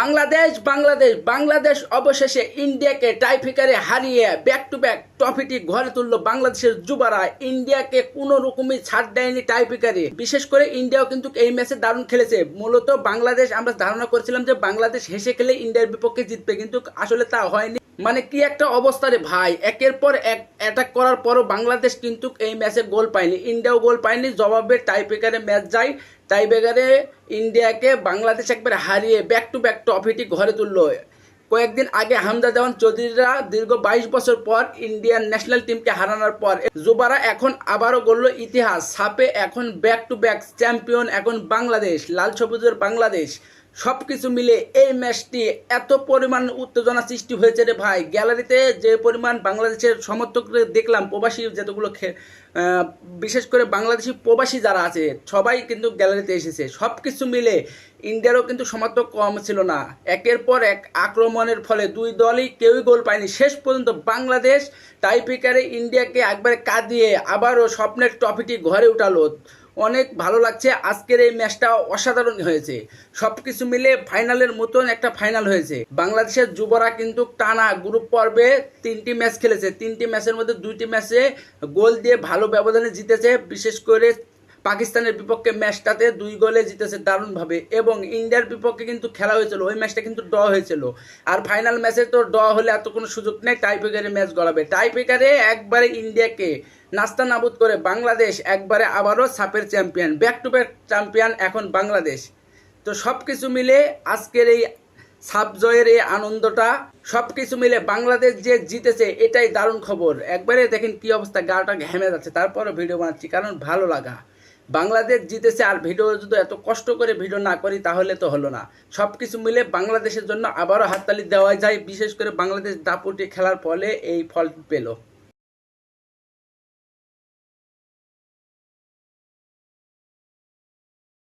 বাংলাদেশ বাংলাদেশ বাংলাদেশ অবশেষে ইন্ডিয়াকে টাইফিকারে হারিয়ে ব্যাক টু ব্যাক ট্রফিটি ঘরে তুললো বাংলাদেশের যুবারা। ইন্ডিয়াকে কোনো রকমই ছাড় দেয়নি টাইফিকারে। বিশেষ করে ইন্ডিয়াও কিন্তু এই ম্যাচে দারুণ খেলেছে। মূলত বাংলাদেশ আমরা ধারণা করেছিলাম যে বাংলাদেশ হেসে খেলে ইন্ডিয়ার বিপক্ষে জিতবে, কিন্তু আসলে তা হয়নি। মানে কি একটা অবস্থা রে ভাই, একের পর এক অ্যাটাক করার পরও বাংলাদেশ কিন্তু এই ম্যাচে গোল পায়নি, ইন্ডিয়াও গোল পায়নি। জবাবে টাইব্রেকারে ম্যাচ যায়, টাইব্রেকারে ইন্ডিয়াকে বাংলাদেশ একবার হারিয়ে ব্যাক টু ব্যাক ট্রফিটি ঘরে তুললো। কয়েকদিন আগে হামজা দেওয়ান চৌধুরীরা দীর্ঘ 22 বছর পর ইন্ডিয়ান ন্যাশনাল টিমকে হারানোর পর যুবারা এখন আবারও গড়ল ইতিহাস। সাপে এখন ব্যাক টু ব্যাক চ্যাম্পিয়ন এখন বাংলাদেশ, লাল সবুজের বাংলাদেশ। সব কিছু মিলে এই ম্যাচটি এত পরিমাণ উত্তেজনা সৃষ্টি হয়েছে রে ভাই। গ্যালারিতে যে পরিমাণ বাংলাদেশের সমর্থকদের দেখলাম, প্রবাসী যেতগুলো বিশেষ করে বাংলাদেশি প্রবাসী যারা আছে সবাই কিন্তু গ্যালারিতে এসেছে। সব কিছু মিলে ইন্ডিয়ারও কিন্তু সমর্থক কম ছিল না। একের পর এক আক্রমণের ফলে দুই দলই কেউই গোল পায়নি। শেষ পর্যন্ত বাংলাদেশ টাইব্রেকারে ইন্ডিয়াকে একবারে কাঁদিয়ে আবারও স্বপ্নের ট্রফিটি ঘরে উঠালো। অনেক ভালো লাগছে। আজকের এই ম্যাচটা অসাধারণ হয়েছে। সব কিছু মিলে ফাইনালের মতন একটা ফাইনাল হয়েছে। বাংলাদেশের যুবরা কিন্তু টানা গ্রুপ পর্বে 3টি ম্যাচ খেলেছে। 3টি ম্যাচের মধ্যে 2টি ম্যাচে গোল দিয়ে ভালো ব্যবধানে জিতেছে। বিশেষ করে পাকিস্তানের বিপক্ষে ম্যাচটাতে 2 গোলে জিতেছে দারুণভাবে। এবং ইন্ডিয়ার বিপক্ষে কিন্তু খেলা হয়েছিল, ওই ম্যাচটা কিন্তু ড্র হয়েছিল। আর ফাইনাল ম্যাচে তো ড্র হলে এত কোনো সুযোগ নেই, টাইব্রেকারে ম্যাচ গড়াবে। টাইব্রেকারে একবারে ইন্ডিয়াকে নাস্তা নাবুদ করে বাংলাদেশ একবারে আবারও সাপের champion, back to back champion এখন বাংলাদেশ। তো সব কিছু মিলে আজকের এই সাপ জয়ের এই আনন্দটা, সব কিছু মিলে বাংলাদেশ যে জিতেছে এটাই দারুণ খবর। একবারে দেখেন কি অবস্থা, গাটা ঘেমে যাচ্ছে, তারপরও ভিডিও বানাচ্ছি কারণ ভালো লাগা। বাংলাদেশ জিতেছে, আর ভিডিও যদি এত কষ্ট করে ভিডিও না করি তাহলে তো হলো না। সব কিছু মিলে বাংলাদেশের জন্য আবারও হাততালি দেওয়া যায়। বিশেষ করে বাংলাদেশ দাপুটে খেলার ফলে এই ফল পেল।